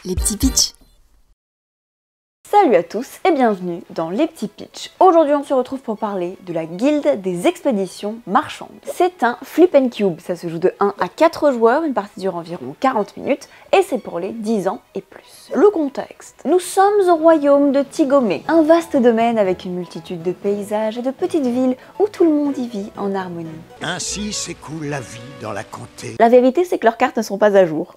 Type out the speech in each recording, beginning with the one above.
les petits pitchs. Salut à tous et bienvenue dans les petits pitchs. Aujourd'hui on se retrouve pour parler de la guilde des expéditions marchandes. C'est un flip and cube, ça se joue de 1 à 4 joueurs, une partie dure environ 40 minutes et c'est pour les 10 ans et plus. Le contexte. Nous sommes au royaume de Tigomé, un vaste domaine avec une multitude de paysages et de petites villes où tout le monde y vit en harmonie. Ainsi s'écoule la vie dans la comté. La vérité c'est que leurs cartes ne sont pas à jour.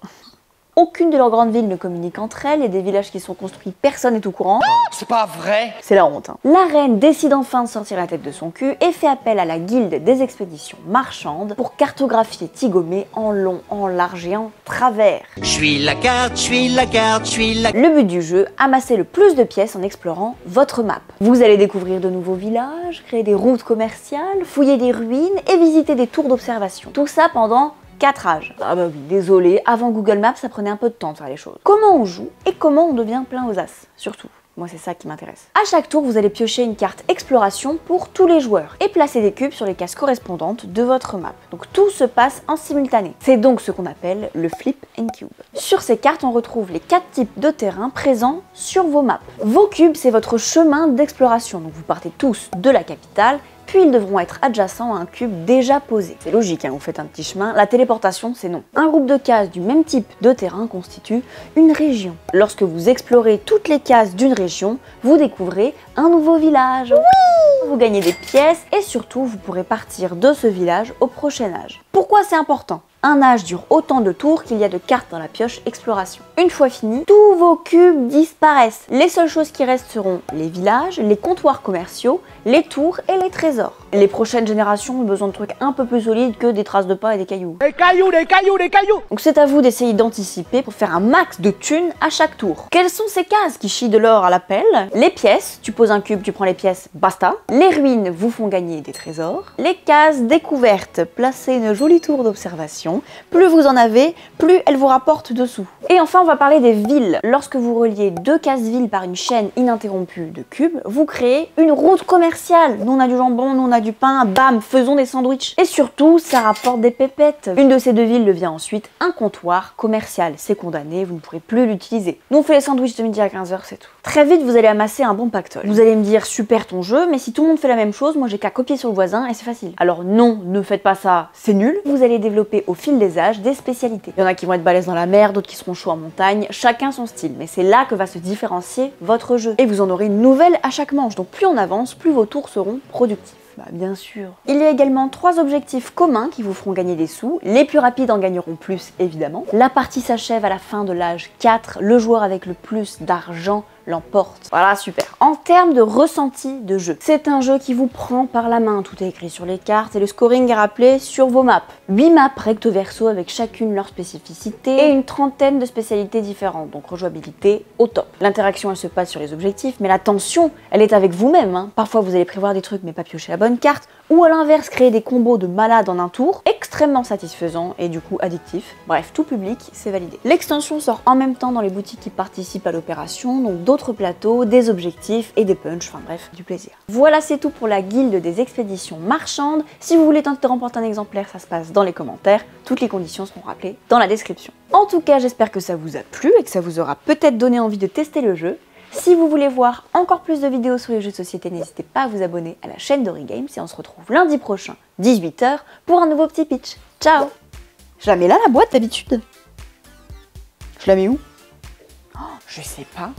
Aucune de leurs grandes villes ne communique entre elles, il y a des villages qui sont construits, personne n'est au courant. C'est pas vrai. C'est la honte. La reine décide enfin de sortir la tête de son cul et fait appel à la guilde des expéditions marchandes pour cartographier Tigomé en long, en large et en travers. Je suis la carte, je suis la carte, je suis la... Le but du jeu, amasser le plus de pièces en explorant votre map. Vous allez découvrir de nouveaux villages, créer des routes commerciales, fouiller des ruines et visiter des tours d'observation. Tout ça pendant 4 âges. Ah bah oui, désolé, avant Google Maps, ça prenait un peu de temps de faire les choses. Comment on joue et comment on devient plein aux as, surtout. Moi, c'est ça qui m'intéresse. À chaque tour, vous allez piocher une carte exploration pour tous les joueurs et placer des cubes sur les cases correspondantes de votre map. Donc tout se passe en simultané. C'est donc ce qu'on appelle le flip and cube. Sur ces cartes, on retrouve les 4 types de terrains présents sur vos maps. Vos cubes, c'est votre chemin d'exploration. Donc vous partez tous de la capitale, puis ils devront être adjacents à un cube déjà posé. C'est logique, hein, vous faites un petit chemin. La téléportation, c'est non. Un groupe de cases du même type de terrain constitue une région. Lorsque vous explorez toutes les cases d'une région, vous découvrez un nouveau village. Oui! Vous gagnez des pièces et surtout, vous pourrez partir de ce village au prochain âge. Pourquoi c'est important ? Un âge dure autant de tours qu'il y a de cartes dans la pioche exploration. Une fois fini, tous vos cubes disparaissent. Les seules choses qui restent seront les villages, les comptoirs commerciaux, les tours et les trésors. Les prochaines générations ont besoin de trucs un peu plus solides que des traces de pas et des cailloux. Des cailloux, des cailloux, des cailloux. Donc c'est à vous d'essayer d'anticiper pour faire un max de thunes à chaque tour. Quelles sont ces cases qui chient de l'or à la pelle? Les pièces, tu poses un cube, tu prends les pièces, basta. Les ruines vous font gagner des trésors. Les cases découvertes, placez une jolie tour d'observation. Plus vous en avez, plus elles vous rapportent dessous. Et enfin, on va parler des villes. Lorsque vous reliez 2 cases-villes par une chaîne ininterrompue de cubes, vous créez une route commerciale. Nous on a du jambon, nous on a du pain, bam, faisons des sandwichs. Et surtout, ça rapporte des pépettes. Une de ces 2 villes devient ensuite un comptoir commercial. C'est condamné, vous ne pourrez plus l'utiliser. Nous on fait les sandwichs de midi à 15h, c'est tout. Très vite, vous allez amasser un bon pactole. Vous allez me dire, super ton jeu, mais si tout le monde fait la même chose, moi j'ai qu'à copier sur le voisin et c'est facile. Alors non, ne faites pas ça, c'est nul. Vous allez développer au fil des âges des spécialités. Il y en a qui vont être balèzes dans la mer, d'autres qui seront chauds en montagne, chacun son style. Mais c'est là que va se différencier votre jeu. Et vous en aurez une nouvelle à chaque manche. Donc plus on avance, plus vos tours seront productifs. Bah bien sûr. Il y a également 3 objectifs communs qui vous feront gagner des sous. Les plus rapides en gagneront plus, évidemment. La partie s'achève à la fin de l'âge 4. Le joueur avec le plus d'argent l'emporte. Voilà, super. En termes de ressenti de jeu, c'est un jeu qui vous prend par la main. Tout est écrit sur les cartes et le scoring est rappelé sur vos maps. 8 maps recto verso avec chacune leur spécificité et une trentaine de spécialités différentes. Donc rejouabilité au top. L'interaction, elle se passe sur les objectifs, mais la tension, elle est avec vous-même. Hein. Parfois, vous allez prévoir des trucs mais pas piocher la bonne carte. Ou à l'inverse, créer des combos de malades en un tour, extrêmement satisfaisant et du coup addictif. Bref, tout public, c'est validé. L'extension sort en même temps dans les boutiques qui participent à l'opération, donc d'autres plateaux, des objectifs et des punchs, enfin bref, du plaisir. Voilà, c'est tout pour la guilde des expéditions marchandes. Si vous voulez tenter de remporter un exemplaire, ça se passe dans les commentaires. Toutes les conditions seront rappelées dans la description. En tout cas, j'espère que ça vous a plu et que ça vous aura peut-être donné envie de tester le jeu. Si vous voulez voir encore plus de vidéos sur les jeux de société, n'hésitez pas à vous abonner à la chaîne d'Origames et on se retrouve lundi prochain, 18 h, pour un nouveau petit pitch. Ciao! Je la mets là, la boîte, d'habitude? Je la mets où? Oh, je sais pas.